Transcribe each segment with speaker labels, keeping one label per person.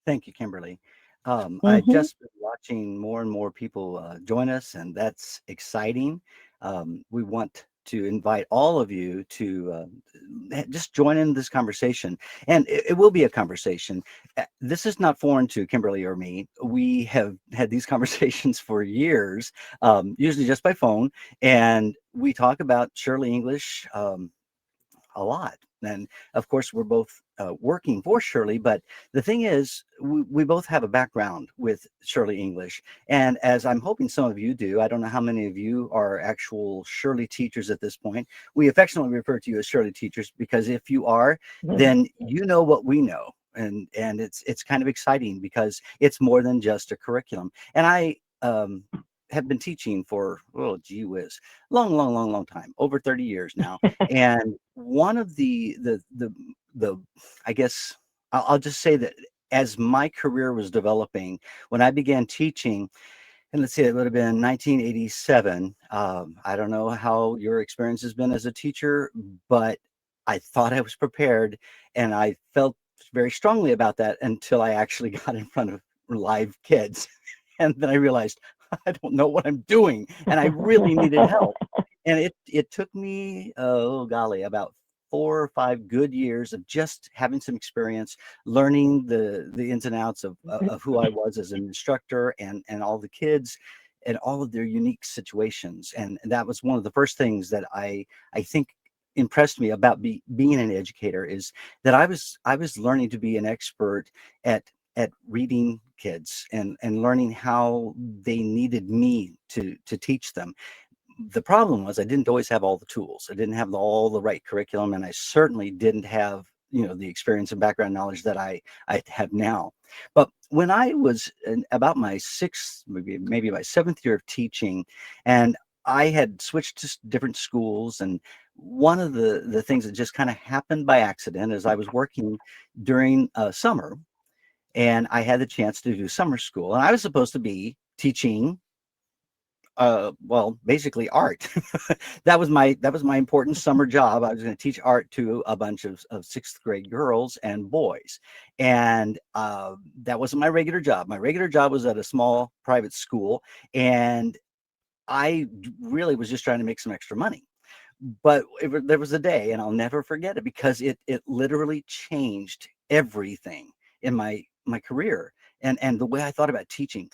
Speaker 1: Thank you, Kimberly. I
Speaker 2: Mm-hmm.
Speaker 1: just been watching more and more people join us, and that's exciting. We want to invite all of you to just join in this conversation, and it will be a conversation. This is not foreign to Kimberly or me. We have had these conversations for years, usually just by phone, and we talk about Shirley English. A lot. And of course, we're both working for Shirley, but the thing is, we both have a background with Shirley English. And as I'm hoping some of you do, I don't know how many of you are actual Shirley teachers at this point. We affectionately refer to you as Shirley teachers because if you are, then you know what we know. And it's kind of exciting because it's more than just a curriculum. And I have been teaching for, oh, gee whiz, long time, over 30 years now. And one of the I guess I'll just say that as my career was developing, when I began teaching, and let's see, it would have been 1987. I don't know how your experience has been as a teacher, but I thought I was prepared, and I felt very strongly about that until I actually got in front of live kids. And then I realized I don't know what I'm doing, and I really needed help. And it took me, oh golly, about 4 or 5 good years of just having some experience, learning the ins and outs of who I was as an instructor and all the kids and all of their unique situations. And that was one of the first things that I think impressed me about being an educator is that I was learning to be an expert at reading kids and learning how they needed me to teach them. The problem was I didn't always have all the tools. I didn't have all the right curriculum, and I certainly didn't have the experience and background knowledge that I have now. But when I was about my sixth, maybe my seventh year of teaching, and I had switched to different schools, and one of the things that just kind of happened by accident is I was working during summer, and I had the chance to do summer school, and I was supposed to be teaching well, basically art. That was my important summer job. I was going to teach art to a bunch of sixth grade girls and boys, and that wasn't my regular job. My regular job was at a small private school, and really was just trying to make some extra money. But there was a day, and I'll never forget it because it literally changed everything in my career and the way I thought about teaching.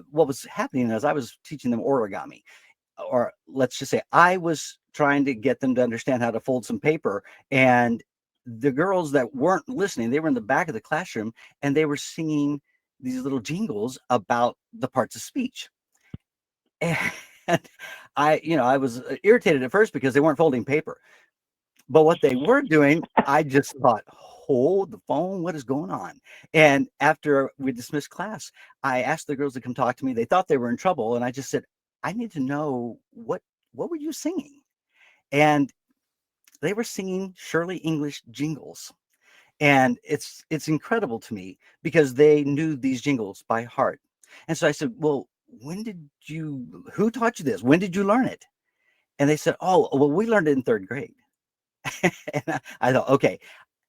Speaker 1: What was happening is I was teaching them origami, or let's just say I was trying to get them to understand how to fold some paper. And the girls that weren't listening, they were in the back of the classroom and they were singing these little jingles about the parts of speech. And I was irritated at first because they weren't folding paper. But what they were doing, I just thought, hold the phone, what is going on? And after we dismissed class, I asked the girls to come talk to me. They thought they were in trouble. And I just said, I need to know what were you singing? And they were singing Shirley English jingles. And it's incredible to me because they knew these jingles by heart. And so I said, well, who taught you this? When did you learn it? And they said, oh, well, we learned it in third grade. And I thought, okay,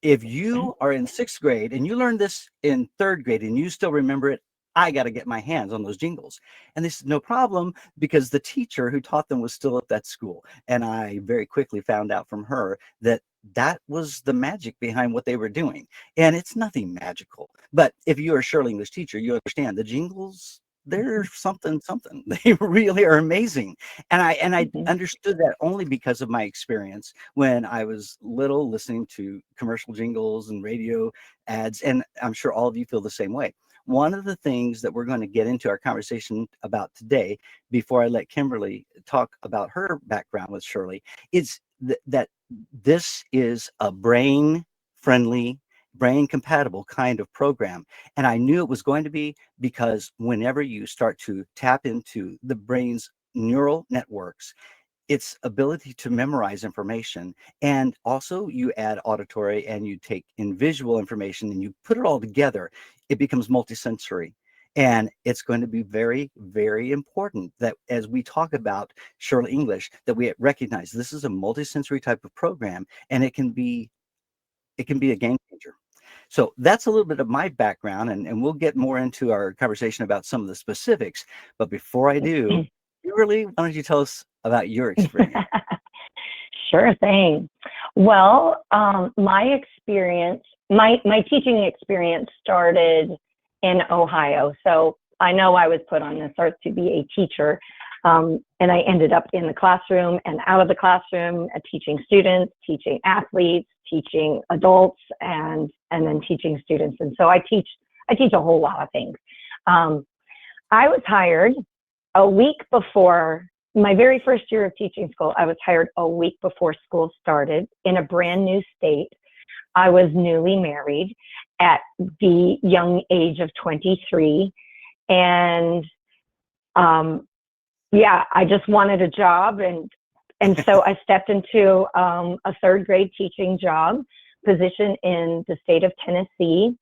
Speaker 1: if you are in sixth grade and you learned this in third grade and you still remember it, I got to get my hands on those jingles. And they said, no problem, because the teacher who taught them was still at that school. And I very quickly found out from her that that was the magic behind what they were doing. And it's nothing magical. But if you're a Shirley English teacher, you understand the jingles. They're something. They really are amazing. And I
Speaker 2: Mhm.
Speaker 1: understood that only because of my experience when I was little, listening to commercial jingles and radio ads. And I'm sure all of you feel the same way. One of the things that we're going to get into our conversation about today, before I let Kimberly talk about her background with Shirley, is that this is a brain friendly, brain compatible kind of program. And I knew it was going to be because whenever you start to tap into the brain's neural networks, its ability to memorize information, and also you add auditory and you take in visual information and you put it all together, it becomes multisensory. And it's going to be very, very important that as we talk about Shirley English, that we recognize this is a multisensory type of program, and it can be a game changer. So that's a little bit of my background, and we'll get more into our conversation about some of the specifics. But before I do, Shirley, why don't you tell us about your experience?
Speaker 2: Sure thing. Well, my experience, my teaching experience started in Ohio. So I know I was put on this earth to be a teacher, and I ended up in the classroom and out of the classroom, teaching students, teaching athletes, teaching adults, and then teaching students. And so I teach a whole lot of things. I was hired a week before my very first year of teaching school. I was hired a week before school started in a brand new state. I was newly married at the young age of 23. And yeah, I just wanted a job. And so I stepped into a third grade teaching job position in the state of Tennessee.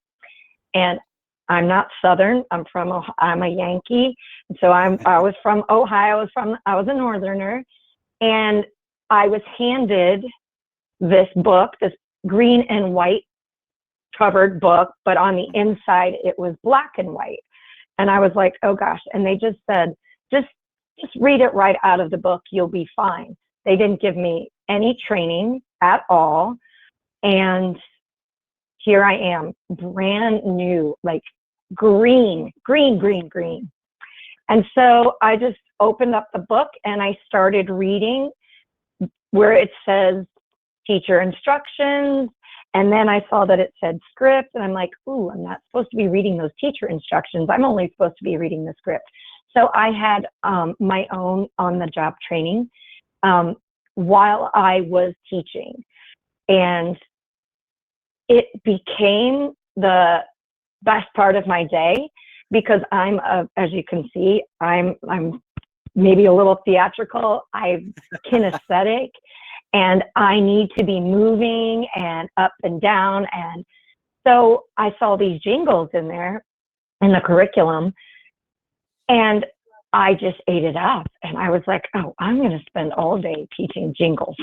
Speaker 2: And I'm not Southern. I'm a Yankee. So I was from Ohio. I was a Northerner, and I was handed this book, this green and white covered book, but on the inside it was black and white. And I was like, oh gosh. And they just said, just read it right out of the book. You'll be fine. They didn't give me any training at all. And here I am, brand new, like green. And so I just opened up the book and I started reading where it says teacher instructions. And then I saw that it said script, and I'm like, ooh, I'm not supposed to be reading those teacher instructions. I'm only supposed to be reading the script. So I had my own on-the-job training while I was teaching. And it became the best part of my day because as you can see, I'm maybe a little theatrical. I'm kinesthetic, and I need to be moving and up and down. And so I saw these jingles in there in the curriculum, and I just ate it up. And I was like, oh, I'm going to spend all day teaching jingles.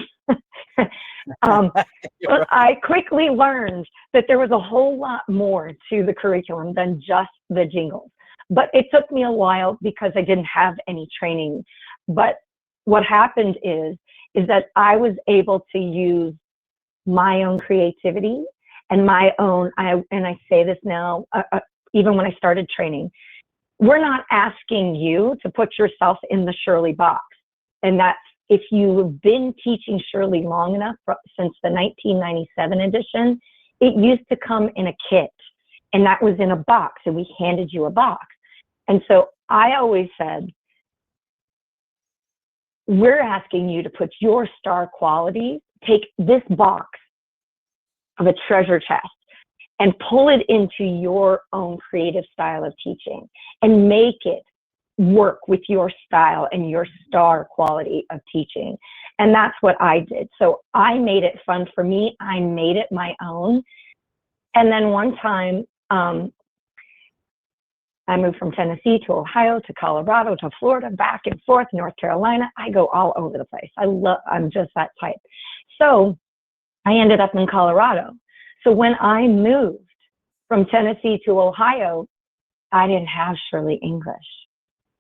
Speaker 2: But I quickly learned that there was a whole lot more to the curriculum than just the jingles. But it took me a while because I didn't have any training. But what happened is that I was able to use my own creativity and my own, and I say this now, even when I started training, we're not asking you to put yourself in the Shurley box. And that's, if you've been teaching Shurley long enough, since the 1997 edition, it used to come in a kit, and that was in a box, and we handed you a box. And so I always said, we're asking you to put your star qualities, take this box of a treasure chest and pull it into your own creative style of teaching and make it work with your style and your star quality of teaching. And that's what I did. So I made it fun for me. I made it my own. And then one time, I moved from Tennessee to Ohio to Colorado to Florida, back and forth, North Carolina. I go all over the place. I'm just that type. So I ended up in Colorado. So when I moved from Tennessee to Ohio, I didn't have Shurley English.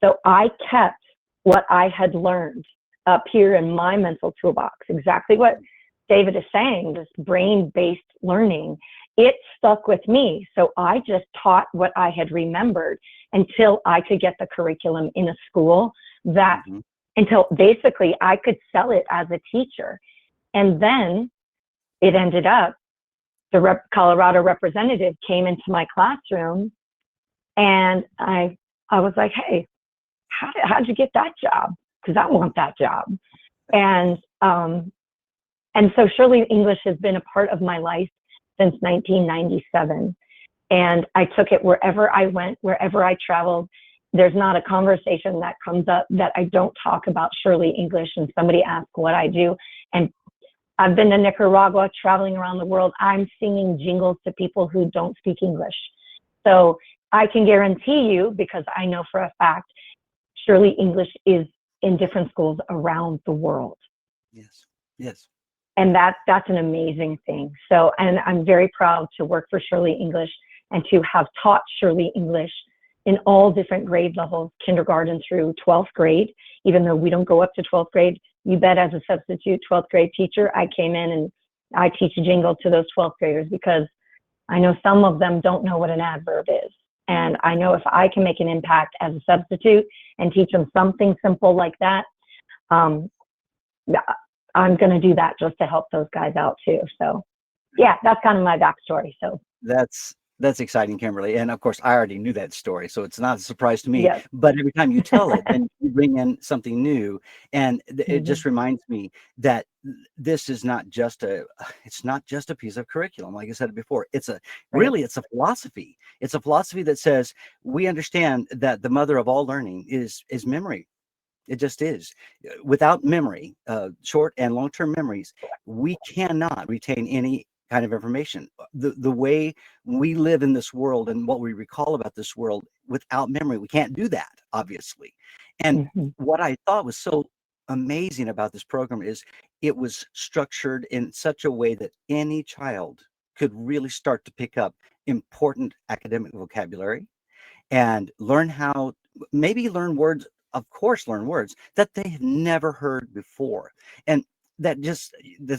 Speaker 2: So I kept what I had learned up here in my mental toolbox, exactly what David is saying, this brain-based learning. It stuck with me. So I just taught what I had remembered until I could get the curriculum in a school that, until basically I could sell it as a teacher. And then it ended up, the Colorado representative came into my classroom, and I was like, hey, how'd you get that job? Because I want that job. And so Shurley English has been a part of my life since 1997. And I took it wherever I went, wherever I traveled. There's not a conversation that comes up that I don't talk about Shurley English, and somebody asks what I do. And I've been to Nicaragua, traveling around the world. I'm singing jingles to people who don't speak English. So I can guarantee you, because I know for a fact, Shurley English is in different schools around the world.
Speaker 1: Yes, yes.
Speaker 2: And that's an amazing thing. So, and I'm very proud to work for Shurley English and to have taught Shurley English in all different grade levels, kindergarten through 12th grade. Even though we don't go up to 12th grade, you bet as a substitute 12th grade teacher, I came in and I teach a jingle to those 12th graders because I know some of them don't know what an adverb is. And I know if I can make an impact as a substitute and teach them something simple like that, um, I'm going to do that just to help those guys out too. So yeah, that's kind of my backstory. So
Speaker 1: That's exciting, Kimberly. And of course, I already knew that story, so it's not a surprise to me.
Speaker 2: yes.
Speaker 1: But every time you tell it, then you bring in something new, and it
Speaker 2: Mm-hmm.
Speaker 1: just reminds me that this is not just it's not just a piece of curriculum. Like I said before,
Speaker 2: Right.
Speaker 1: it's a philosophy. It's a philosophy that says we understand that the mother of all learning is memory. It just is. Without memory, short and long-term memories, we cannot retain any kind of information. The way we live in this world and what we recall about this world without memory, we can't do that, obviously. And
Speaker 2: Mm-hmm.
Speaker 1: what I thought was so amazing about this program is it was structured in such a way that any child could really start to pick up important academic vocabulary and learn how maybe learn words, of course learn words that they have never heard before. And that's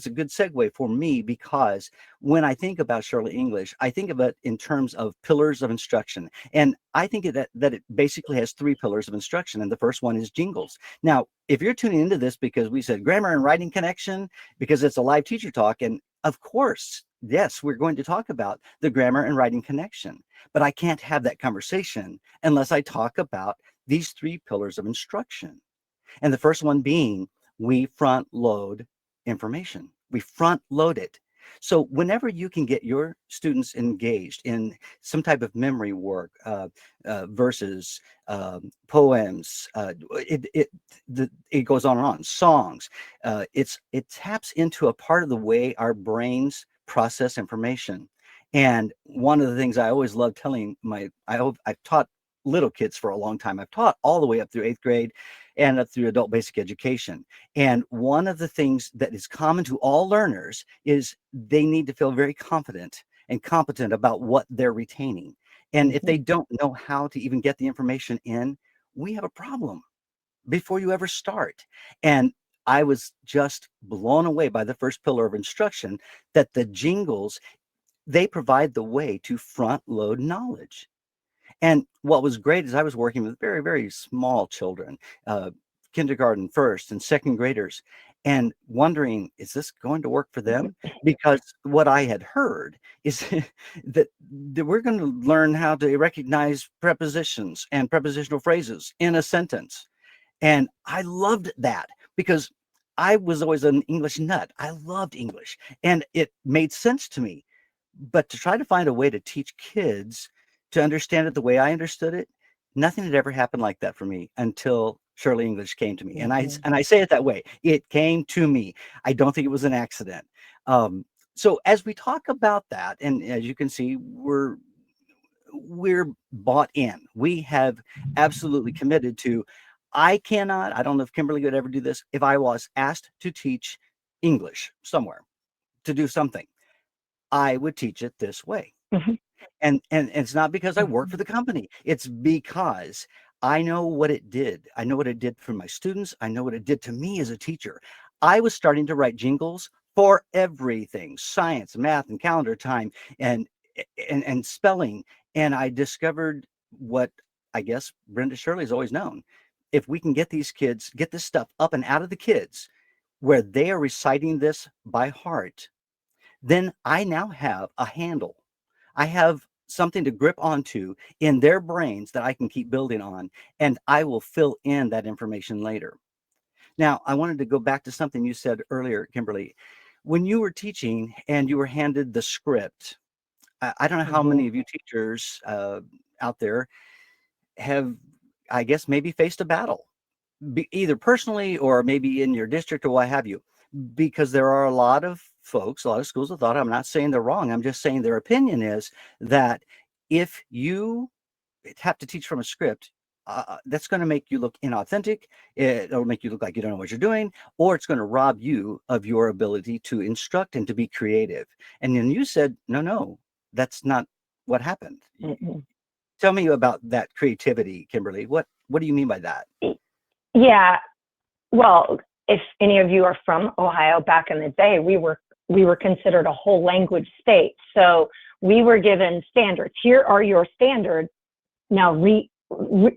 Speaker 1: a good segue for me, because when I think about Shirley English, I think of it in terms of pillars of instruction. And I think that it basically has three pillars of instruction. And the first one is jingles. Now, if you're tuning into this because we said grammar and writing connection, because it's a live teacher talk, and of course, yes, we're going to talk about the grammar and writing connection. But I can't have that conversation unless I talk about these three pillars of instruction. And the first one being we front load information. We front load it. So whenever you can get your students engaged in some type of memory work, verses, poems, it goes on and on, songs, it taps into a part of the way our brains process information. And one of the things I always love telling I've taught little kids for a long time. I've taught all the way up through 8th grade and up through adult basic education. And one of the things that is common to all learners is they need to feel very confident and competent about what they're retaining. And if
Speaker 2: Mm-hmm.
Speaker 1: they don't know how to even get the information in, we have a problem before you ever start. And I was just blown away by the first pillar of instruction, that the jingles, they provide the way to front load knowledge. And what was great is I was working with very, very small children, uh, kindergarten, first and second graders, and wondering, is this going to work for them? Because what I had heard is that we're going to learn how to recognize prepositions and prepositional phrases in a sentence. And I loved that because I was always an English nut. I loved English and it made sense to me. But to try to find a way to teach kids to understand it the way I understood it, nothing had ever happened like that for me until Shirley English came to me. And
Speaker 2: Mm-hmm.
Speaker 1: I say it that way. It came to me. I don't think it was an accident. So as we talk about that, and as you can see, we're bought in. We have absolutely committed to. I don't know if Kimberly would ever do this. If I was asked to teach English somewhere, to do something, I would teach it this way.
Speaker 2: Mm-hmm.
Speaker 1: And it's not because I work
Speaker 2: Mm-hmm.
Speaker 1: for the company. It's because I know what it did. I know what it did for my students. I know what it did to me as a teacher. I was starting to write jingles for everything, science, math, and calendar time, and and spelling. And I discovered what I guess Brenda Shirley's always known. If we can get these kids, get this stuff up and out of the kids where they are reciting this by heart, then I now have a handle. I have something to grip onto in their brains that I can keep building on, and I will fill in that information later. Now, I wanted to go back to something you said earlier, Kimberly. When you were teaching and you were handed the script, I don't know how
Speaker 2: Mm-hmm.
Speaker 1: many of you teachers out there have, I guess, maybe faced a battle, either personally or maybe in your district or what have you, because there are a lot of folks, a lot of schools of thought. I'm not saying they're wrong. I'm just saying their opinion is that if you have to teach from a script, that's going to make you look inauthentic. It'll make you look like you don't know what you're doing, or it's going to rob you of your ability to instruct and to be creative. And then you said, no, that's not what happened.
Speaker 2: Mm-mm.
Speaker 1: Tell me about that creativity, Kimberly. What do you mean by that?
Speaker 2: Yeah. Well, if any of you are from Ohio, back in the day, we were considered a whole language state. So we were given standards. Here are your standards. Now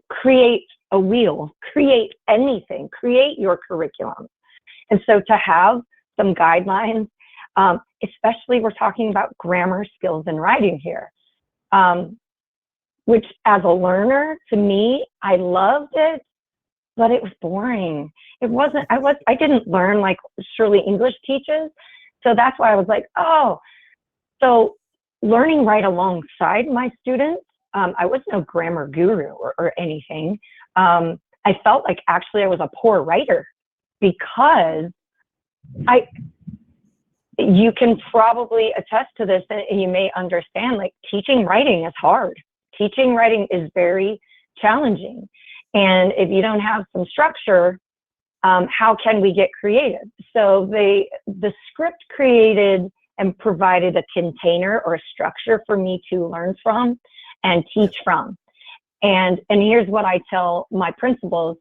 Speaker 2: create a wheel, create anything, create your curriculum. And so to have some guidelines, especially we're talking about grammar, skills, and writing here, which as a learner, to me, I loved it, but it was boring. It wasn't, I didn't learn like Shurley English teaches. So that's why I was like, oh, so learning right alongside my students, I was no grammar guru or anything. I felt like actually I was a poor writer because you can probably attest to this, and you may understand, like, teaching writing is hard. Teaching writing is very challenging. And if you don't have some structure, how can we get creative? So the script created and provided a container or a structure for me to learn from and teach from. And here's what I tell my principals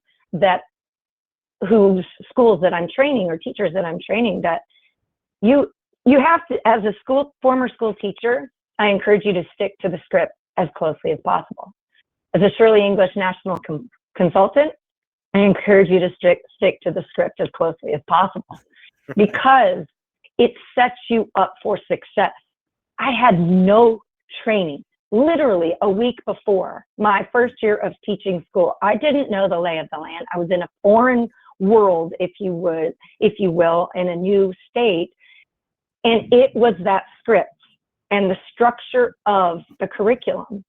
Speaker 2: whose schools that I'm training or teachers that I'm training, that you have to, as a former school teacher, I encourage you to stick to the script as closely as possible. As a Shurley English National Consultant, I encourage you to stick to the script as closely as possible because it sets you up for success. I had no training. Literally a week before my first year of teaching school, I didn't know the lay of the land. I was in a foreign world, if you will, in a new state. And it was that script and the structure of the curriculum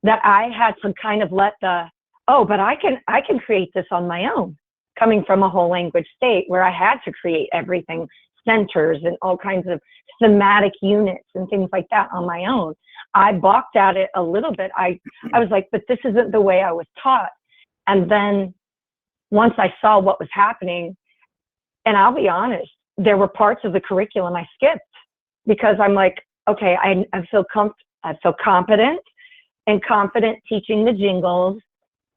Speaker 2: that I had to kind of let but I can create this on my own, coming from a whole language state where I had to create everything, centers and all kinds of thematic units and things like that on my own. I balked at it a little bit. I was like, but this isn't the way I was taught. And then once I saw what was happening, and I'll be honest, there were parts of the curriculum I skipped because I'm like, okay, I feel competent and confident teaching the jingles,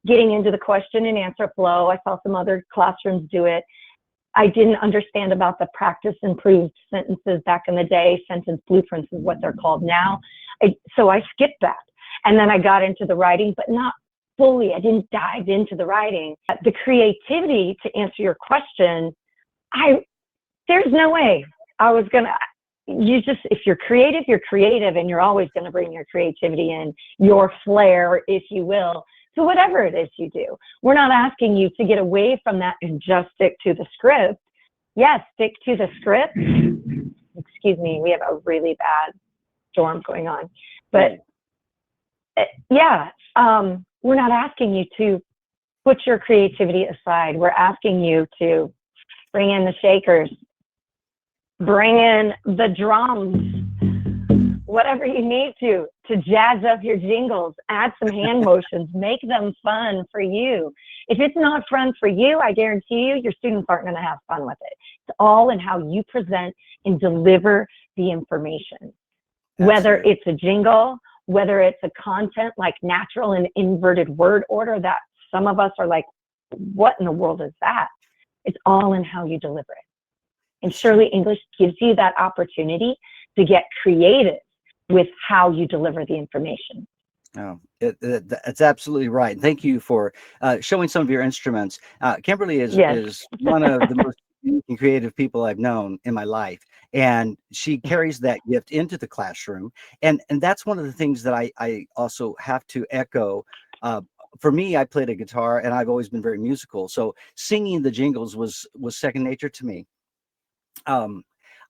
Speaker 2: getting into the question and answer flow. I saw some other classrooms do it. I didn't understand about the practice improved sentences back in the day. Sentence blueprints is what they're called now. So I skipped that. And then I got into the writing, but not fully. I didn't dive into the writing. The creativity, to answer your question, there's no way I was going to, if you're creative, and you're always going to bring your creativity in, your flair, if you will. So whatever it is you do, we're not asking you to get away from that and just stick to the script. Yes, stick to the script. Excuse me, we have a really bad storm going on. But we're not asking you to put your creativity aside. We're asking you to bring in the shakers, bring in the drums, whatever you need to jazz up your jingles, add some hand motions, make them fun for you. If it's not fun for you, I guarantee you, your students aren't going to have fun with it. It's all in how you present and deliver the information. Absolutely. Whether it's a jingle, whether it's a content like natural and inverted word order that some of us are like, what in the world is that? It's all in how you deliver it. And Shurley English gives you that opportunity to get creative with how you deliver the information.
Speaker 1: Oh, it's absolutely right. Thank you for showing some of your instruments. Kimberly is one of the most unique and creative people I've known in my life, and she carries that gift into the classroom. And that's one of the things that I also have to echo. For me, I played a guitar, and I've always been very musical. So singing the jingles was second nature to me.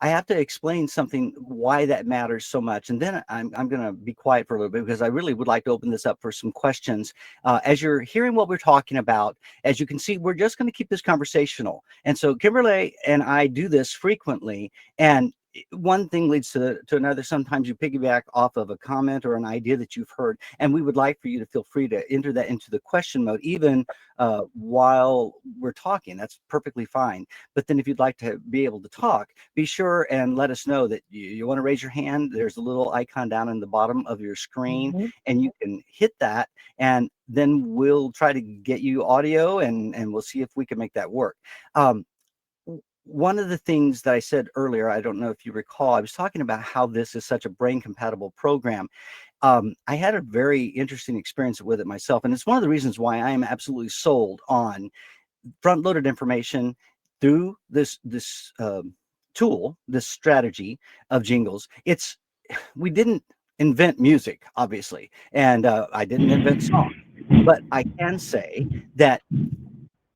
Speaker 1: I have to explain something, why that matters so much. And then I'm going to be quiet for a little bit because I really would like to open this up for some questions. As you're hearing what we're talking about, as you can see, we're just going to keep this conversational. And so Kimberly and I do this frequently. And one thing leads to another. Sometimes you piggyback off of a comment or an idea that you've heard, and we would like for you to feel free to enter that into the question mode, even while we're talking. That's perfectly fine. But then if you'd like to be able to talk, be sure and let us know that you want to raise your hand. There's a little icon down in the bottom of your screen,
Speaker 2: Mm-hmm.
Speaker 1: and you can hit that, and then we'll try to get you audio, and we'll see if we can make that work. Um, One of the things that I said earlier, I don't know if you recall, I was talking about how this is such a brain compatible program. I had a very interesting experience with it myself, and it's one of the reasons why I am absolutely sold on front loaded information through this tool, this strategy of Jingles. It's We didn't invent music, obviously, and I didn't invent song, but I can say that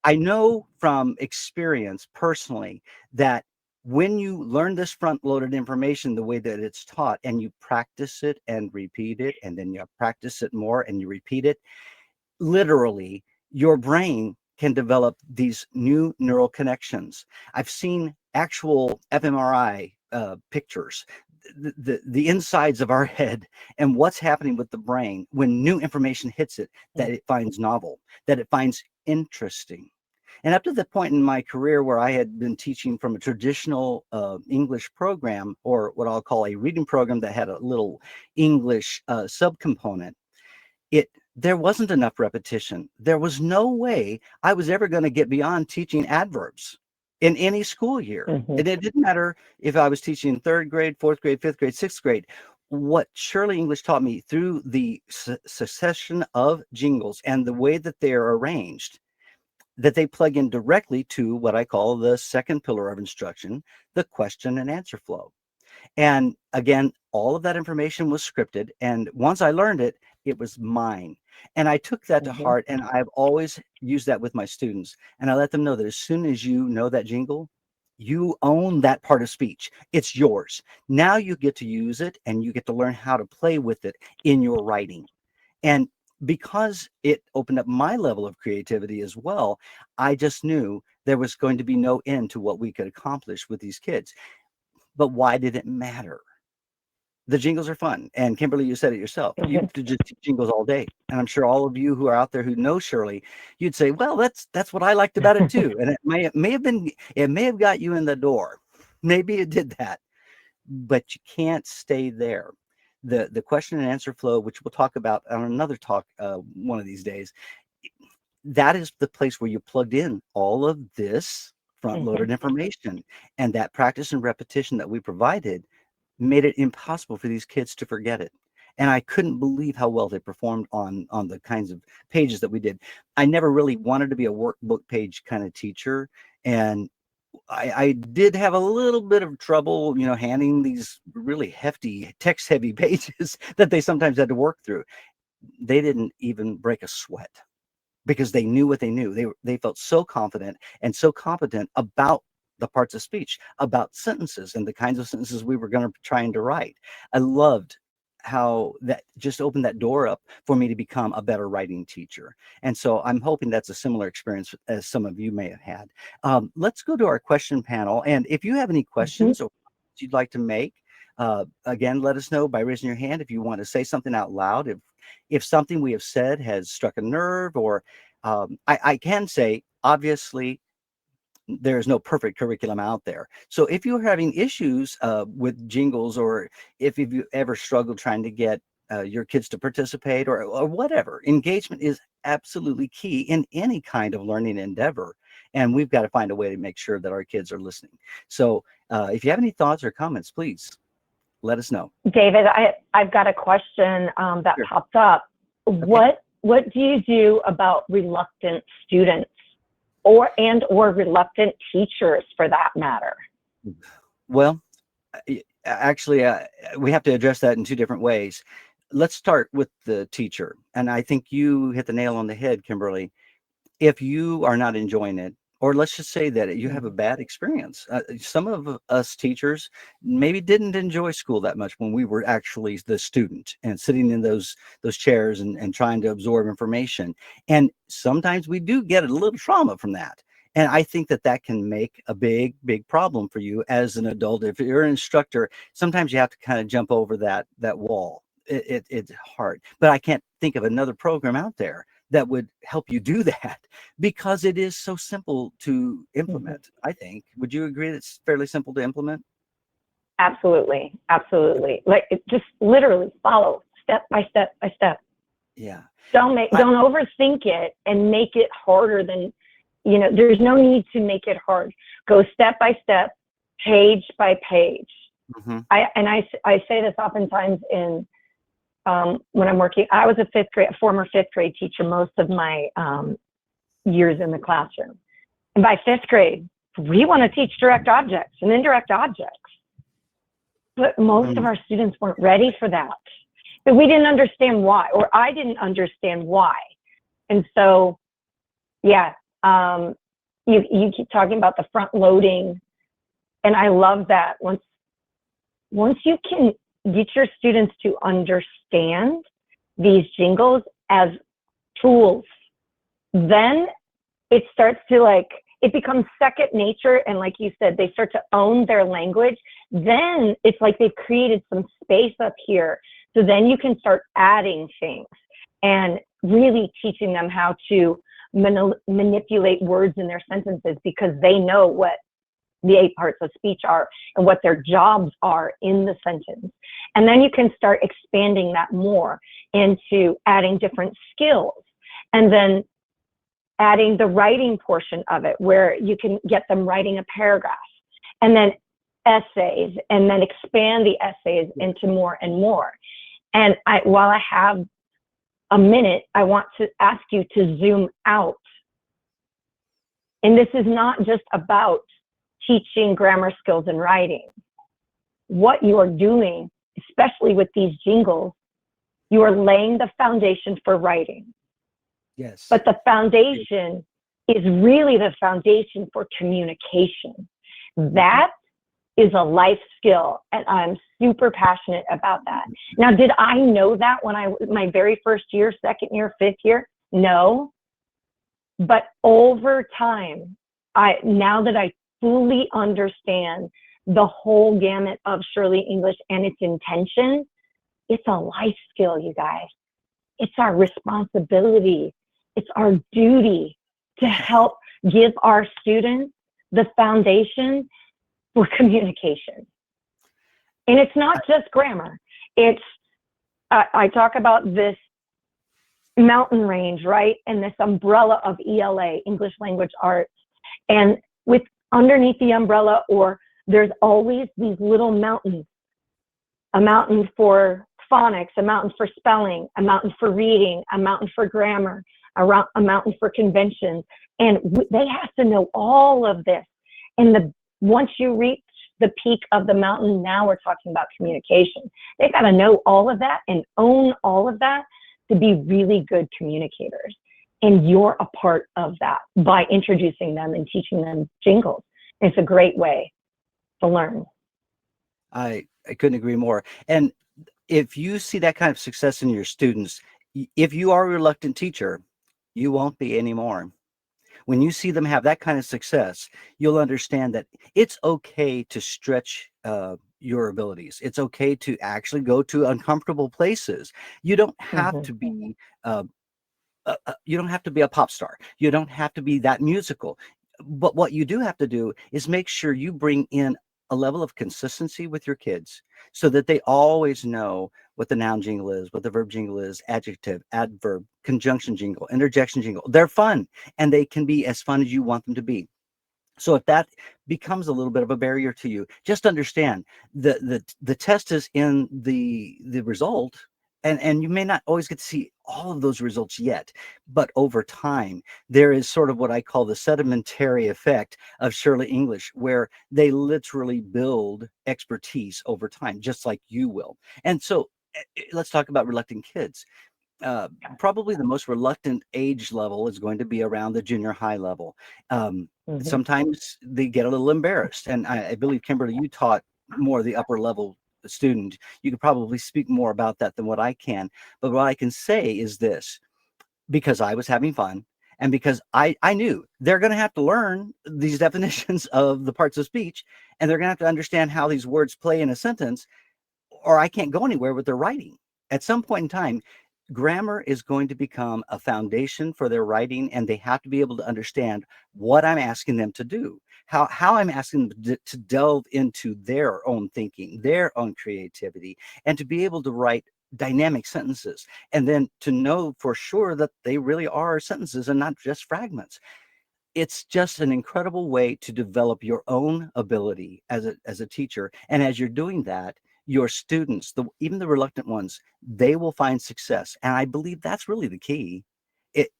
Speaker 1: I know from experience personally that when you learn this front loaded information the way that it's taught, and you practice it and repeat it, and then you practice it more and you repeat it, literally your brain can develop these new neural connections. I've seen actual fMRI pictures, the insides of our head, and what's happening with the brain when new information hits it, that it finds novel, that it finds interesting. And up to the point in my career where I had been teaching from a traditional English program, or what I'll call a reading program that had a little English subcomponent, there wasn't enough repetition. There was no way I was ever going to get beyond teaching adverbs in any school year.
Speaker 2: Mm-hmm.
Speaker 1: And it didn't matter if I was teaching third grade, fourth grade, fifth grade, sixth grade. What Shurley English taught me through the succession of jingles and the way that they are arranged, that they plug in directly to what I call the second pillar of instruction, the question and answer flow. And again, all of that information was scripted. And once I learned it, it was mine. And I took that to
Speaker 2: Mm-hmm.
Speaker 1: heart. And I've always used that with my students. And I let them know that as soon as you know that jingle, you own that part of speech. It's yours. Now you get to use it, and you get to learn how to play with it in your writing. And because it opened up my level of creativity as well, I just knew there was going to be no end to what we could accomplish with these kids. But why did it matter? The jingles are fun. And Kimberly, you said it yourself. You
Speaker 2: Mm-hmm.
Speaker 1: could just teach jingles all day. And I'm sure all of you who are out there who know Shirley, you'd say, well, that's what I liked about it too. And it may have got you in the door. Maybe it did that, but you can't stay there. The question and answer flow, which we'll talk about on another talk one of these days, that is the place where you plugged in all of this front
Speaker 2: Mm-hmm.
Speaker 1: loaded information, and that practice and repetition that we provided made it impossible for these kids to forget it. And I couldn't believe how well they performed on the kinds of pages that we did. I never really wanted to be a workbook page kind of teacher, and I did have a little bit of trouble, handing these really hefty text heavy pages that they sometimes had to work through. They didn't even break a sweat because they knew what they knew. They felt so confident and so competent about the parts of speech, about sentences and the kinds of sentences we were going to try to write. I loved how that just opened that door up for me to become a better writing teacher. And so I'm hoping that's a similar experience as some of you may have had. Let's go to our question panel. And if you have any
Speaker 2: Mm-hmm.
Speaker 1: questions or you'd like to make, again, let us know by raising your hand if you want to say something out loud. If something we have said has struck a nerve, or I can say, obviously, there is no perfect curriculum out there. So if you're having issues with jingles, or if you ever struggled trying to get your kids to participate, or whatever, engagement is absolutely key in any kind of learning endeavor. And we've got to find a way to make sure that our kids are listening. So if you have any thoughts or comments, please let us know.
Speaker 2: David, I've got a question that
Speaker 1: Sure.
Speaker 2: popped up.
Speaker 1: Okay.
Speaker 2: What do you do about reluctant students or reluctant teachers for that matter?
Speaker 1: Well, actually, we have to address that in two different ways. Let's start with the teacher. And I think you hit the nail on the head, Kimberly. If you are not enjoying it, or let's just say that you have a bad experience. Some of us teachers maybe didn't enjoy school that much when we were actually the student and sitting in those chairs and trying to absorb information. And sometimes we do get a little trauma from that. And I think that that can make a big problem for you as an adult. If you're an instructor, sometimes you have to kind of jump over that wall. It's hard, but I can't think of another program out there that would help you do that because it is so simple to
Speaker 2: Mhm.
Speaker 1: implement. I think. Would you agree that it's fairly simple to implement?
Speaker 2: Absolutely, absolutely. Like it just literally follow step by step by step.
Speaker 1: Yeah. I,
Speaker 2: Don't overthink it and make it harder than, there's no need to make it hard. Go step by step, page by page.
Speaker 1: mhm.
Speaker 2: I say this oftentimes in when I'm working. I was a former fifth grade teacher most of my years in the classroom. And by fifth grade, we want to teach direct objects and indirect objects. But most of
Speaker 1: Mm,
Speaker 2: our students weren't ready for that. But we didn't understand why, or I didn't understand why. And so, yeah, you keep talking about the front loading, and I love that. Once you can get your students to understand these jingles as tools, then it starts to it becomes second nature. And like you said, they start to own their language. Then it's like they've created some space up here. So then you can start adding things and really teaching them how to manipulate words in their sentences, because they know what the 8 parts of speech are and what their jobs are in the sentence. And then you can start expanding that more into adding different skills. And then adding the writing portion of it, where you can get them writing a paragraph, and then essays, and then expand the essays into more and more. And while I have a minute, I want to ask you to zoom out. And this is not just about teaching grammar skills and writing. What you are doing, especially with these jingles, you are laying the foundation for writing.
Speaker 1: yes.
Speaker 2: But the foundation is really the foundation for communication.
Speaker 1: Mhm.
Speaker 2: That is a life skill, and I'm super passionate about that. Now, did I know that when my very first year, second year, fifth year? No. But over time, now that I fully understand the whole gamut of Shurley English and its intention, it's a life skill, you guys. It's our responsibility. It's our duty to help give our students the foundation for communication. And it's not just grammar. It's, I talk about this mountain range, right? And this umbrella of ELA, English Language Arts. And with underneath the umbrella, or there's always these little mountains, a mountain for phonics, a mountain for spelling, a mountain for reading, a mountain for grammar, a mountain for conventions. And they have to know all of this. And once you reach the peak of the mountain, now we're talking about communication. They've got to know all of that and own all of that to be really good communicators. And you're a part of that by introducing them and teaching them jingles. It's a great way to learn.
Speaker 1: I couldn't agree more. And if you see that kind of success in your students, if you are a reluctant teacher, you won't be anymore. When you see them have that kind of success, you'll understand that it's okay to stretch your abilities. It's okay to actually go to uncomfortable places. You don't have
Speaker 2: Mm-hmm.
Speaker 1: to be uh, you don't have to be a pop star. You don't have to be that musical. But what you do have to do is make sure you bring in a level of consistency with your kids so that they always know what the noun jingle is, what the verb jingle is, adjective, adverb, conjunction jingle, interjection jingle. They're fun and they can be as fun as you want them to be. So if that becomes a little bit of a barrier to you, just understand the test is in the result, and you may not always get to see all of those results yet, but over time there is sort of what I call the sedimentary effect of Shirley English, where they literally build expertise over time, just like you will. And so let's talk about reluctant kids. uh, Probably the most reluctant age level is going to be around the junior high level.
Speaker 2: Mm-hmm.
Speaker 1: Sometimes they get a little embarrassed, and I believe Kimberly, you taught more the upper level student. You could probably speak more about that than what I can. But what I can say is this: because I was having fun, And because I knew they're going to have to learn these definitions of the parts of speech, and they're going to have to understand how these words play in a sentence, or I can't go anywhere with their writing. At some point in time, grammar is going to become a foundation for their writing, and they have to be able to understand what I'm asking them to do, how I'm asking them to delve into their own thinking, their own creativity, and to be able to write dynamic sentences, and then to know for sure that they really are sentences and not just fragments. It's just an incredible way to develop your own ability as a teacher. And as you're doing that, your students, even the reluctant ones, they will find success. And I believe that's really the key.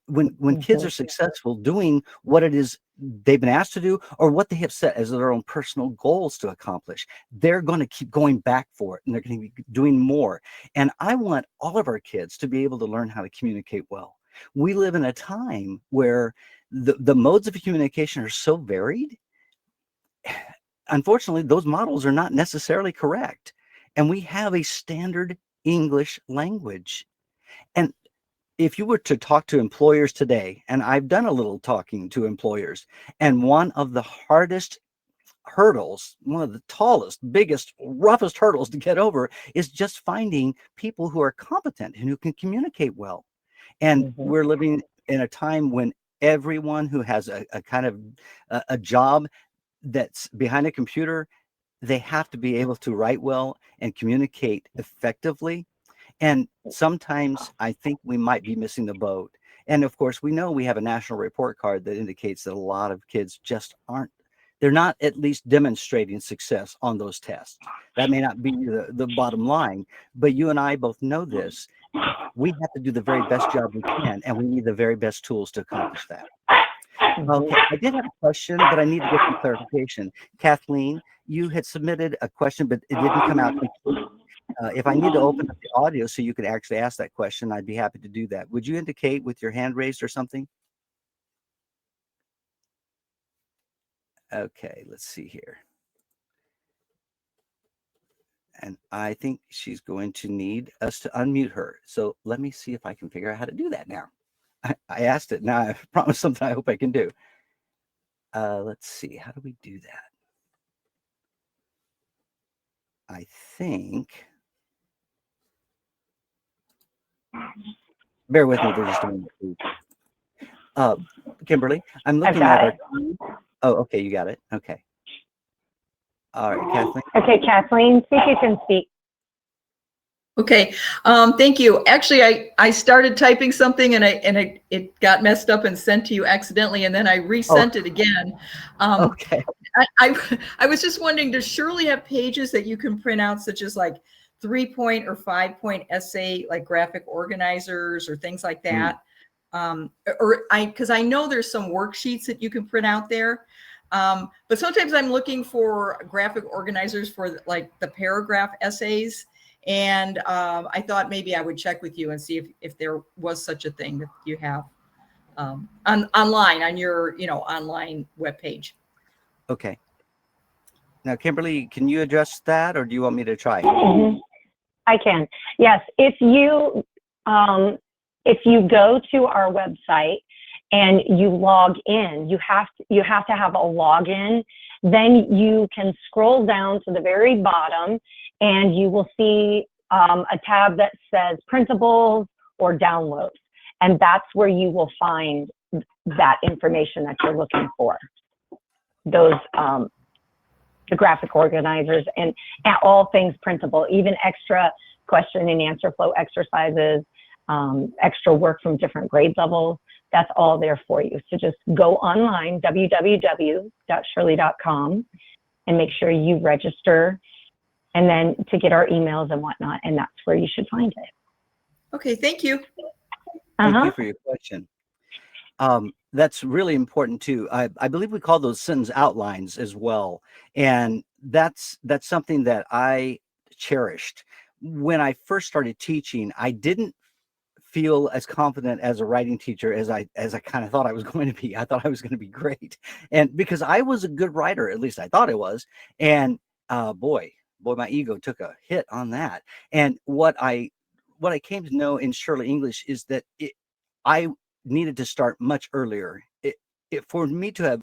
Speaker 1: When kids
Speaker 2: Mhm.
Speaker 1: are successful doing what it is they've been asked to do, or what they have set as their own personal goals to accomplish, they're going to keep going back for it, and they're going to be doing more. And I want all of our kids to be able to learn how to communicate well. We live in a time where the modes of communication are so varied. Unfortunately, those models are not necessarily correct. And we have a standard English language. And if you were to talk to employers today, and I've done a little talking to employers, and one of the hardest hurdles, one of the tallest, biggest, roughest hurdles to get over is just finding people who are competent and who can communicate well. And
Speaker 2: Mhm.
Speaker 1: we're living in a time when everyone who has a kind of a job that's behind a computer, they have to be able to write well and communicate effectively. And sometimes I think we might be missing the boat. And of course, we know we have a national report card that indicates that a lot of kids just aren't, they're not at least demonstrating success on those tests. That may not be the bottom line, but you and I both know this. We have to do the very best job we can, and we need the very best tools to accomplish that.
Speaker 2: Mhm.
Speaker 1: Okay, I did have a question, but I need to get some clarification. Kathleen, you had submitted a question, but it didn't come out complete. If I need to open up the audio so you could actually ask that question, I'd be happy to do that. Would you indicate with your hand raised or something? Okay, let's see here. And I think she's going to need us to unmute her. So let me see if I can figure out how to do that now. I asked it. Now I promised something I hope I can do. Let's see. How do we do that? I think. Bear with me for just a moment, please. Uh, Kimberly, I'm
Speaker 2: I've
Speaker 1: looking
Speaker 2: got
Speaker 1: at
Speaker 2: it.
Speaker 1: our. Oh, okay, you got it. Okay. All right, Kathleen.
Speaker 2: Okay, Kathleen, see if you can speak.
Speaker 3: Okay, thank you. Actually, I started typing something and it got messed up and sent to you accidentally, and then I
Speaker 1: Oh,
Speaker 3: resent it again.
Speaker 1: okay.
Speaker 3: I was just wondering, does Shirley have pages that you can print out, such as like 3-point or 5-point essay, like graphic organizers or things like
Speaker 1: Mm,
Speaker 3: that? Because I know there's some worksheets that you can print out there. But sometimes I'm looking for graphic organizers for like the paragraph essays. And I thought maybe I would check with you and see if there was such a thing that you have online on your, online webpage.
Speaker 1: okay. Now, Kimberly, can you address that, or do you want me to try?
Speaker 2: Mhm. I can. Yes, if you go to our website and you log in, you have to have a login. Then you can scroll down to the very bottom, and you will see a tab that says printables or downloads, and that's where you will find that information that you're looking for. Those the graphic organizers and all things printable, even extra question and answer flow exercises, extra work from different grade levels. That's all there for you. So just go online, www.shurley.com, and make sure you register, and then to get our emails and whatnot, and that's where you should find it.
Speaker 3: Okay, thank you.
Speaker 1: Thank you for your question. That's really important too. I believe we call those sentence outlines as well, and that's something that I cherished. When I first started teaching, I didn't feel as confident as a writing teacher as I kind of thought I was going to be. I thought I was going to be great, and because I was a good writer, at least I thought I was. And boy, my ego took a hit on that. And what I came to know in Shurley English is that I needed to start much earlier. For me to have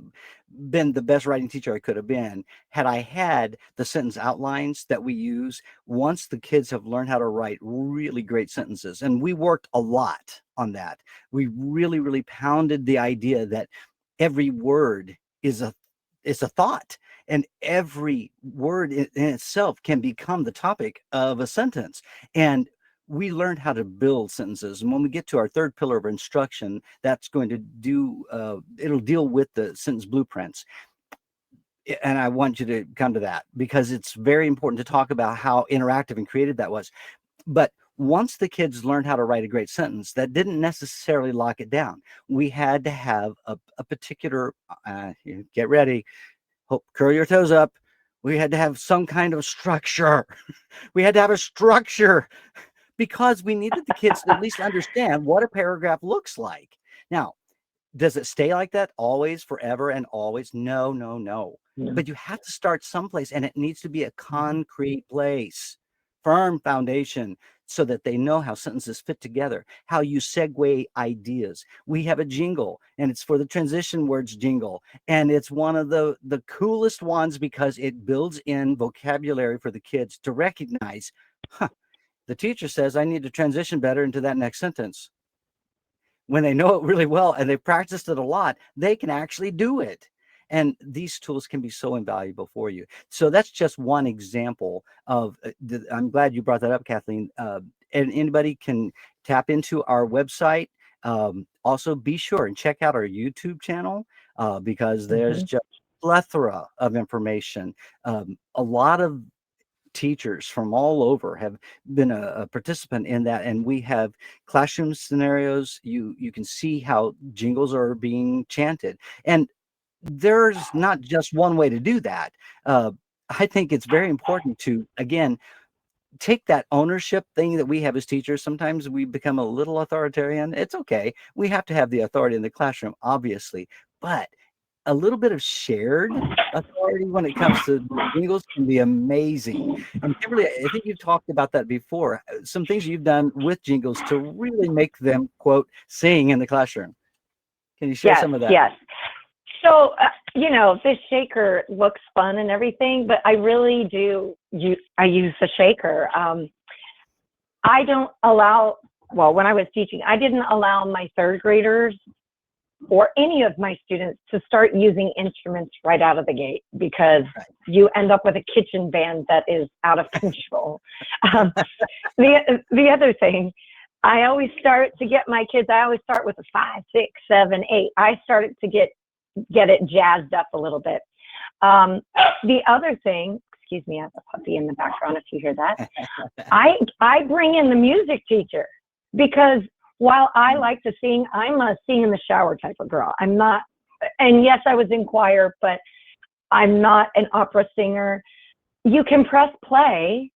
Speaker 1: been the best writing teacher I could have been, had I had the sentence outlines that we use, once the kids have learned how to write really great sentences, and we worked a lot on that. We really, really pounded the idea that every word is a thought, and every word in itself can become the topic of a sentence. And we learned how to build sentences. And when we get to our third pillar of instruction, that's going to do, it'll deal with the sentence blueprints. And I want you to come to that, because it's very important to talk about how interactive and creative that was. But once the kids learned how to write a great sentence, that didn't necessarily lock it down. We had to have a particular, get ready, curl your toes up. We had to have some kind of structure. We had to have a structure, because we needed the kids to at least understand what a paragraph looks like. Now, does it stay like that always, forever and always? No, no, no. But you have to start someplace, and it needs to be a concrete place, firm foundation, so that they know how sentences fit together, how you segue ideas. We have a jingle, and it's for the transition words jingle. And it's one of the coolest ones, because it builds in vocabulary for the kids to recognize, the teacher says I need to transition better into that next sentence. When they know it really well and they've practiced it a lot, they can actually do it. And these tools can be so invaluable for you. So that's just one example of, I'm glad you brought that up, Kathleen. And anybody can tap into our website. Also, be sure and check out our YouTube channel, because there's just a plethora of information. A lot of teachers from all over have been a participant in that, and we have classroom scenarios. You can see how jingles are being chanted, and there's not just one way to do that. I think it's very important to, again, take that ownership thing that we have as teachers. Sometimes we become a little authoritarian. It's okay. We have to have the authority in the classroom, obviously, but a little bit of shared authority when it comes to jingles can be amazing. And Kimberly, I think you've talked about that before. Some things you've done with jingles to really make them, quote, sing in the classroom. Can you share some of that?
Speaker 2: Yes. So, this shaker looks fun and everything, but I really do I use the shaker. I don't allow, when I was teaching, I didn't allow my third graders or any of my students to start using instruments right out of the gate, because you end up with a kitchen band that is out of control. The other thing, I always start to get my kids, I always start with a 5, 6, 7, 8. I started to get it jazzed up a little bit. The other thing, excuse me, I have a puppy in the background if you hear that. I bring in the music teacher, because while I like to sing, I'm a sing in the shower type of girl. I'm not, and yes, I was in choir, but I'm not an opera singer. You can press play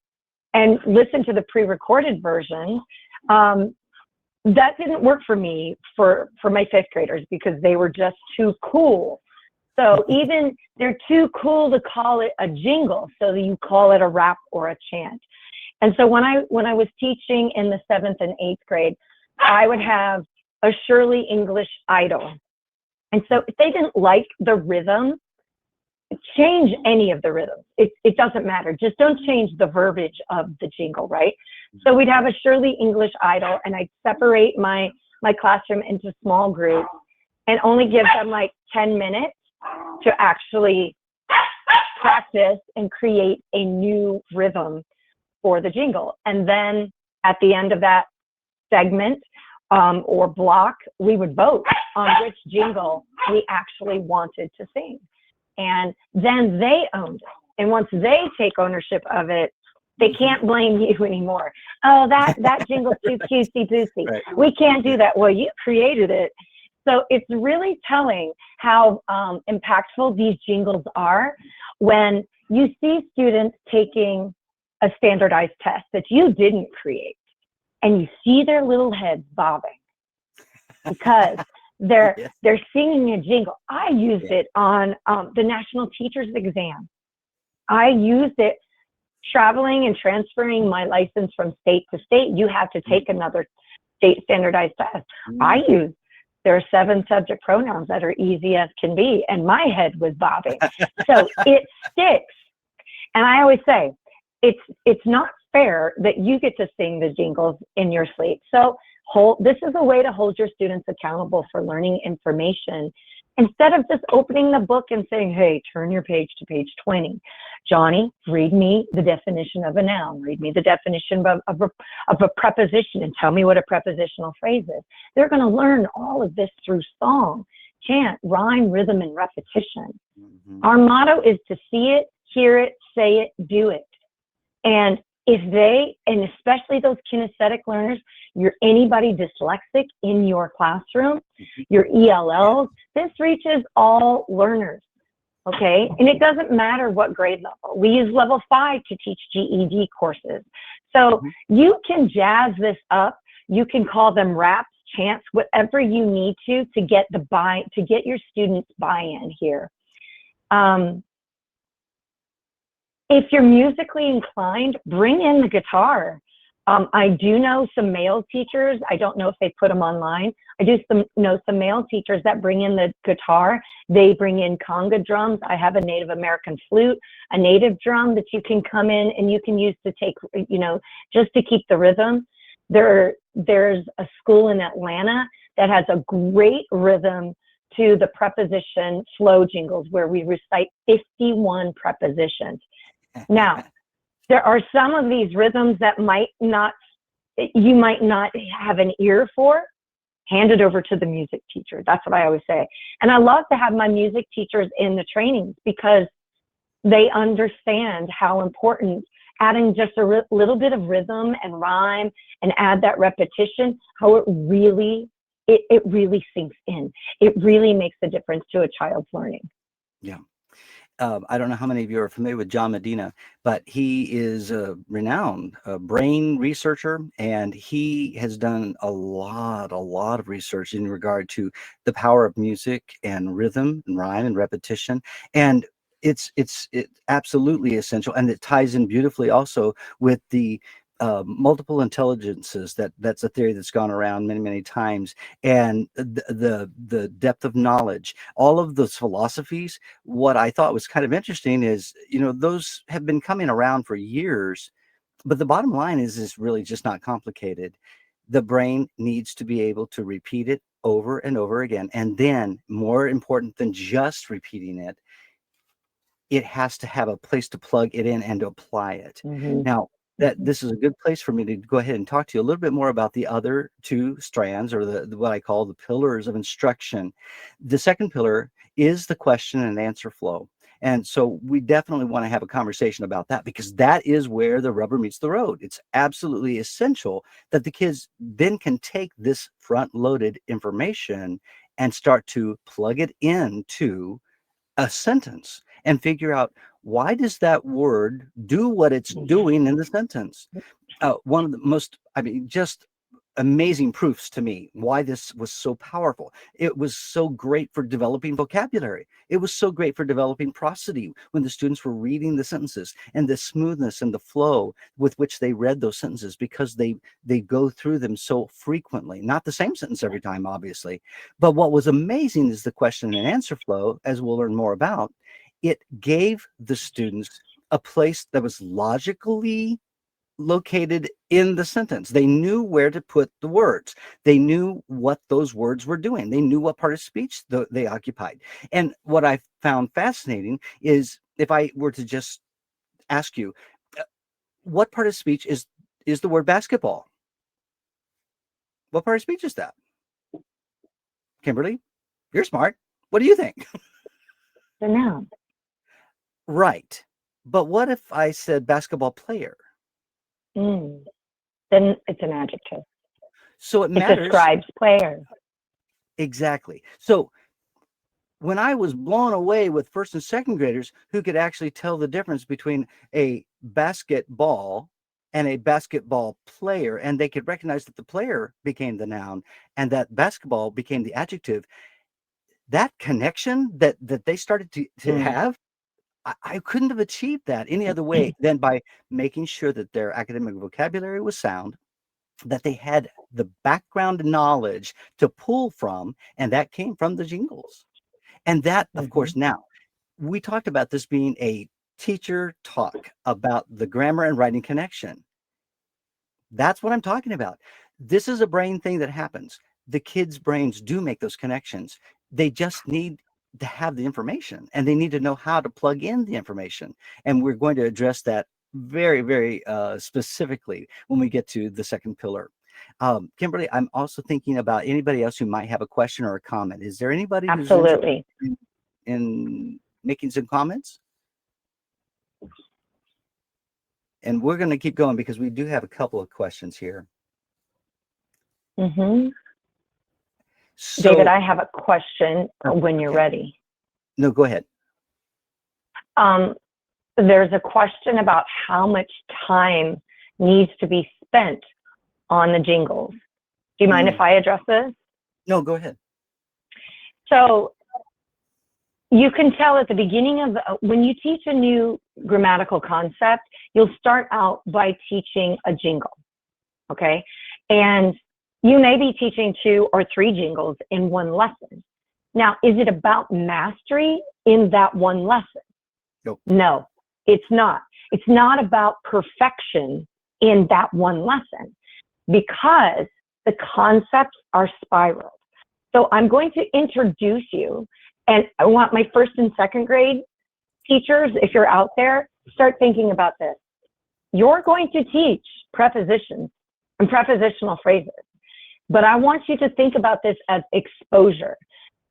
Speaker 2: and listen to the pre-recorded version. That didn't work for me for my 5th graders, because they were just too cool. So even they're too cool to call it a jingle, so you call it a rap or a chant. And so when I was teaching in the 7th and 8th grade, I would have a Shurley English idol. And so if they didn't like the rhythm, change any of the rhythms. It doesn't matter. Just don't change the verbiage of the jingle, right? So we'd have a Shurley English idol, and I'd separate my classroom into small groups and only give them like 10 minutes to actually practice and create a new rhythm for the jingle. And then at the end of that segment or block, we would vote on which jingle we actually wanted to sing. And then they owned it. And once they take ownership of it, they can't blame you anymore. Oh, that jingle's too cutesy-poosy. Right. We can't do that. Well, you created it. So it's really telling how impactful these jingles are when you see students taking a standardized test that you didn't create, and you see their little heads bobbing because they're singing a jingle. I used it on the national teachers exam. I used it traveling and transferring my license from state to state. You have to take another state standardized test. I used There are 7 subject pronouns that are easy as can be, and my head was bobbing. So it sticks. And I always say, it's not fair that you get to sing the jingles in your sleep. So this is a way to hold your students accountable for learning information instead of just opening the book and saying, hey, turn your page to page 20. Johnny, read me the definition of a noun. Read me the definition of a preposition and tell me what a prepositional phrase is. They're going to learn all of this through song, chant, rhyme, rhythm, and repetition. Mm-hmm. Our motto is to see it, hear it, say it, do it. And and especially those kinesthetic learners, you're anybody dyslexic in your classroom, your ELLs, this reaches all learners, okay? And it doesn't matter what grade level. We use level 5 to teach GED courses. So you can jazz this up. You can call them raps, chants, whatever you need to get your students buy-in here. If you're musically inclined, bring in the guitar. I do know some male teachers. I don't know if they put them online. I do know some male teachers that bring in the guitar. They bring in conga drums. I have a Native American flute, a native drum that you can come in and you can use to take, just to keep the rhythm. There's a school in Atlanta that has a great rhythm to the preposition flow jingles where we recite 51 prepositions. Now, there are some of these rhythms that you might not have an ear for. Hand it over to the music teacher. That's what I always say. And I love to have my music teachers in the trainings because they understand how important adding just a little bit of rhythm and rhyme and add that repetition, how it really sinks in. It really makes a difference to a child's learning.
Speaker 1: Yeah. I don't know how many of you are familiar with John Medina, but he is a renowned brain researcher, and he has done a lot of research in regard to the power of music and rhythm and rhyme and repetition. And it's absolutely essential, and it ties in beautifully also with the multiple intelligences. That's a theory that's gone around many times, and the depth of knowledge, all of those philosophies. What I thought was kind of interesting is, those have been coming around for years, but the bottom line is really just not complicated. The brain needs to be able to repeat it over and over again, and then, more important than just repeating it, it has to have a place to plug it in and to apply it. Now, that this is a good place for me to go ahead and talk to you a little bit more about the other 2 strands, or the what I call the pillars of instruction. The second pillar is the question and answer flow. And so we definitely want to have a conversation about that, because that is where the rubber meets the road. It's absolutely essential that the kids then can take this front-loaded information and start to plug it into a sentence and figure out, why does that word do what it's doing in the sentence? One of the most, just amazing proofs to me why this was so powerful. It was so great for developing vocabulary. It was so great for developing prosody when the students were reading the sentences, and the smoothness and the flow with which they read those sentences, because they go through them so frequently. Not the same sentence every time, obviously. But what was amazing is the question and answer flow, as we'll learn more about. It gave the students a place that was logically located in the sentence. They knew where to put the words. They knew what those words were doing. They knew what part of speech they occupied. And what I found fascinating is, if I were to just ask you, what part of speech is the word basketball? What part of speech is that? Kimberly, you're smart. What do you think?
Speaker 2: The noun.
Speaker 1: Right. But what if I said basketball player?
Speaker 2: Then it's an adjective.
Speaker 1: So it matters.
Speaker 2: It describes player.
Speaker 1: Exactly. So when I was blown away with first and second graders who could actually tell the difference between a basketball and a basketball player, and they could recognize that the player became the noun and that basketball became the adjective, that connection that they started to have, I couldn't have achieved that any other way than by making sure that their academic vocabulary was sound, that they had the background knowledge to pull from, and that came from the jingles. And that, of
Speaker 2: Mm-hmm.
Speaker 1: course, now we talked about this being a teacher talk about the grammar and writing connection. That's what I'm talking about. This is a brain thing that happens. The kids' brains do make those connections. They just need to have the information, and they need to know how to plug in the information. And we're going to address that very, very specifically when we get to the second pillar. Kimberly, I'm also thinking about anybody else who might have a question or a comment. Is there anybody who's interested
Speaker 2: Absolutely.
Speaker 1: in making some comments? And we're going to keep going because we do have a couple of questions here.
Speaker 2: Mm-hmm.
Speaker 1: So,
Speaker 2: David, I have a question when you're
Speaker 1: okay.
Speaker 2: ready.
Speaker 1: No, go ahead.
Speaker 2: There's a question about how much time needs to be spent on the jingles. Do you mind if I address this?
Speaker 1: No, go ahead.
Speaker 2: So you can tell at the beginning of when you teach a new grammatical concept, you'll start out by teaching a jingle, okay? And you may be teaching 2 or 3 jingles in one lesson. Now, is it about mastery in that one lesson?
Speaker 1: Nope.
Speaker 2: No, it's not. It's not about perfection in that one lesson because the concepts are spiraled. So I'm going to introduce you, and I want my 1st and 2nd grade teachers, if you're out there, start thinking about this. You're going to teach prepositions and prepositional phrases, but I want you to think about this as exposure.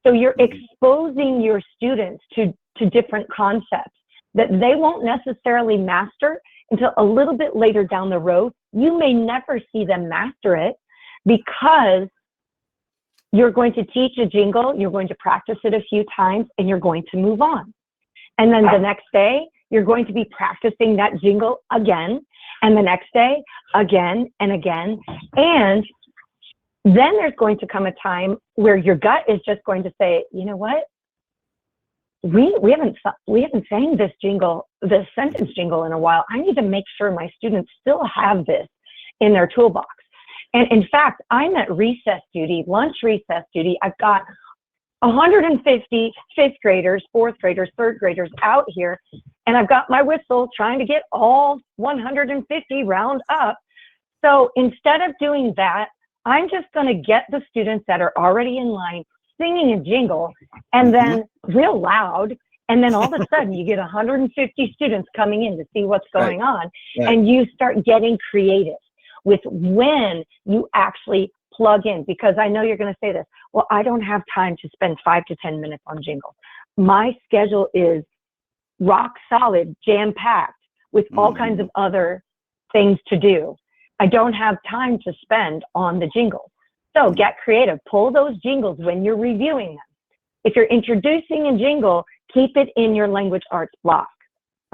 Speaker 2: So you're exposing your students to different concepts that they won't necessarily master until a little bit later down the road. You may never see them master it because you're going to teach a jingle, you're going to practice it a few times, and you're going to move on. And then the next day, you're going to be practicing that jingle again, and the next day, again and again. And then there's going to come a time where your gut is just going to say, you know what? We haven't sang this jingle, this sentence jingle in a while. I need to make sure my students still have this in their toolbox. And in fact, I'm at recess duty, lunch recess duty. I've got 150 5th graders, 4th graders, 3rd graders out here, and I've got my whistle trying to get all 150 round up. So instead of doing that, I'm just going to get the students that are already in line singing a jingle, and then real loud, and then all of a sudden you get 150 students coming in to see what's going on, and you start getting creative with when you actually plug in, because I know you're going to say this, well, I don't have time to spend 5 to 10 minutes on jingles. My schedule is rock solid, jam-packed with all kinds of other things to do. I don't have time to spend on the jingles. So get creative. Pull those jingles when you're reviewing them. If you're introducing a jingle, keep it in your language arts block,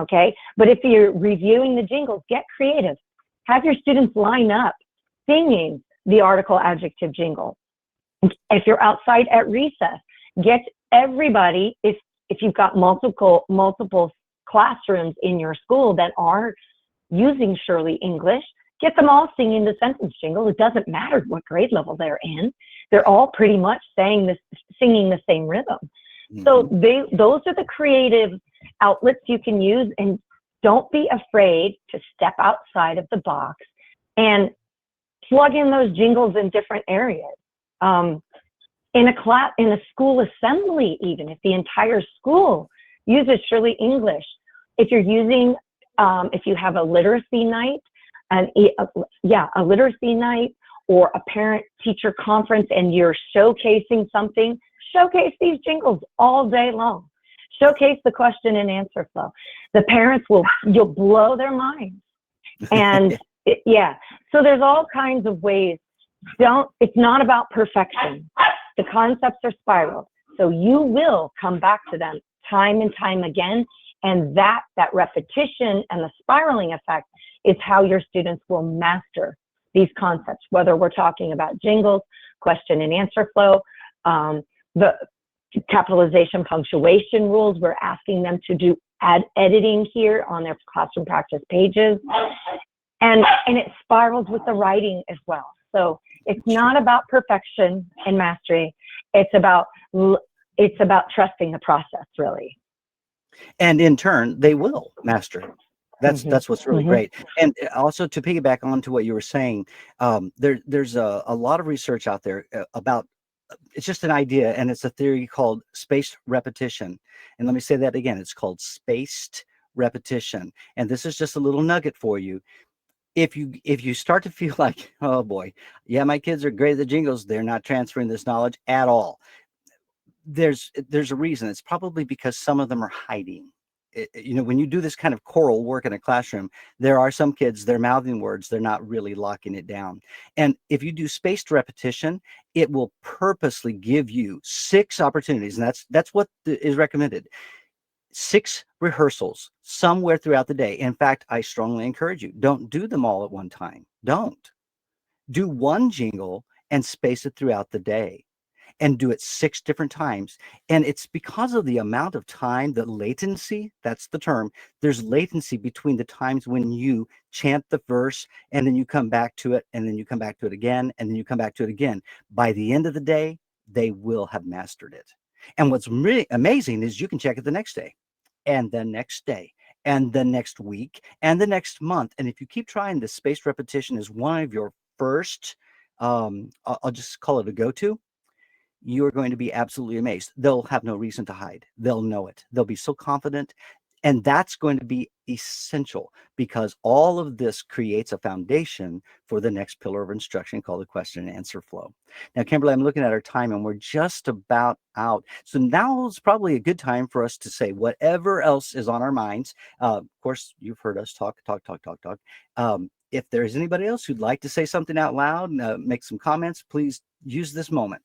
Speaker 2: okay? But if you're reviewing the jingles, get creative. Have your students line up singing the article adjective jingle. If you're outside at recess, get everybody, if you've got multiple classrooms in your school that are using Shurley English, get them all singing the sentence jingle. It doesn't matter what grade level they're in. They're all pretty much singing the same rhythm. So those are the creative outlets you can use, and don't be afraid to step outside of the box and plug in those jingles in different areas. In a school assembly, even if the entire school uses Shurley English, if you're using, if you have a literacy night, a literacy night or a parent-teacher conference, and you're showcasing something, showcase these jingles all day long. Showcase the question and answer flow. The parents you'll blow their minds. And so there's all kinds of ways. It's not about perfection. The concepts are spiraled. So you will come back to them time and time again. And that repetition and the spiraling effect is how your students will master these concepts, whether we're talking about jingles, question and answer flow, the capitalization punctuation rules. We're asking them to do editing here on their classroom practice pages. And it spirals with the writing as well. So it's not about perfection and mastery. It's about trusting the process, really.
Speaker 1: And in turn, they will master it. That's what's really great. And also, to piggyback on to what you were saying, there's a lot of research out there about, it's just an idea, and it's a theory called spaced repetition. And let me say that again, it's called spaced repetition. And this is just a little nugget for you. If you start to feel like, oh boy, yeah, my kids are great at the Jingles, they're not transferring this knowledge at all, there's a reason. It's probably because some of them are hiding. When you do this kind of choral work in a classroom, there are some kids, they're mouthing words, they're not really locking it down. And if you do spaced repetition, it will purposely give you 6 opportunities, and that's what is recommended. 6 rehearsals somewhere throughout the day. In fact, I strongly encourage you, don't do them all at one time. Don't. Do one jingle and space it throughout the day, and do it 6 different times. And it's because of the amount of time, the latency, that's the term. There's latency between the times when you chant the verse and then you come back to it, and then you come back to it again, and then you come back to it again. By the end of the day, they will have mastered it. And what's really amazing is you can check it the next day, and the next day, and the next week, and the next month. And if you keep trying, the spaced repetition is one of your first, I'll just call it a go-to, you're going to be absolutely amazed. They'll have no reason to hide. They'll know it. They'll be so confident. And that's going to be essential, because all of this creates a foundation for the next pillar of instruction called the question and answer flow. Now, Kimberly, I'm looking at our time and we're just about out. So now is probably a good time for us to say whatever else is on our minds. Of course, you've heard us talk. If there's anybody else who'd like to say something out loud, make some comments, please use this moment.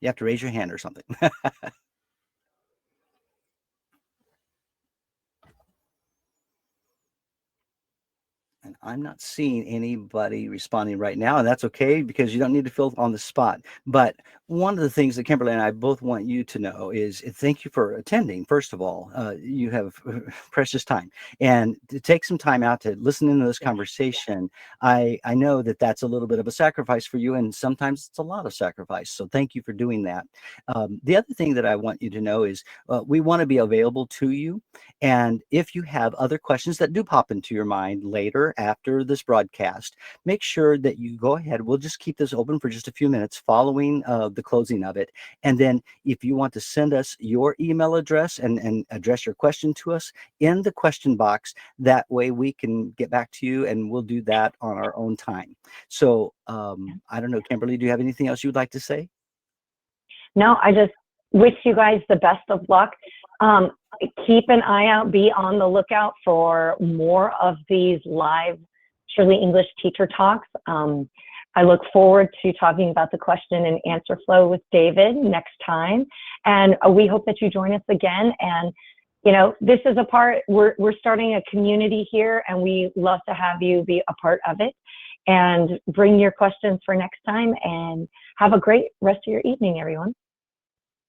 Speaker 1: You have to raise your hand or something. And I'm not seeing anybody responding right now, and that's okay, because you don't need to feel on the spot. But one of the things that Kimberly and I both want you to know is thank you for attending. First of all, you have precious time, and to take some time out to listen into this conversation. I know that that's a little bit of a sacrifice for you, and sometimes it's a lot of sacrifice. So thank you for doing that. The other thing that I want you to know is we want to be available to you. And if you have other questions that do pop into your mind later after this broadcast, make sure that you go ahead. We'll just keep this open for just a few minutes following the closing of it. And then if you want to send us your email address and address your question to us in the question box, that way we can get back to you, and we'll do that on our own time. So I don't know, Kimberly, do you have anything else you would like to say?
Speaker 2: No, I just wish you guys the best of luck. Keep an eye out, be on the lookout for more of these live Shurley English Teacher Talks. I look forward to talking about the question and answer flow with David next time. And we hope that you join us again. And, this is a part, we're starting a community here, and we love to have you be a part of it. And bring your questions for next time, and have a great rest of your evening, everyone.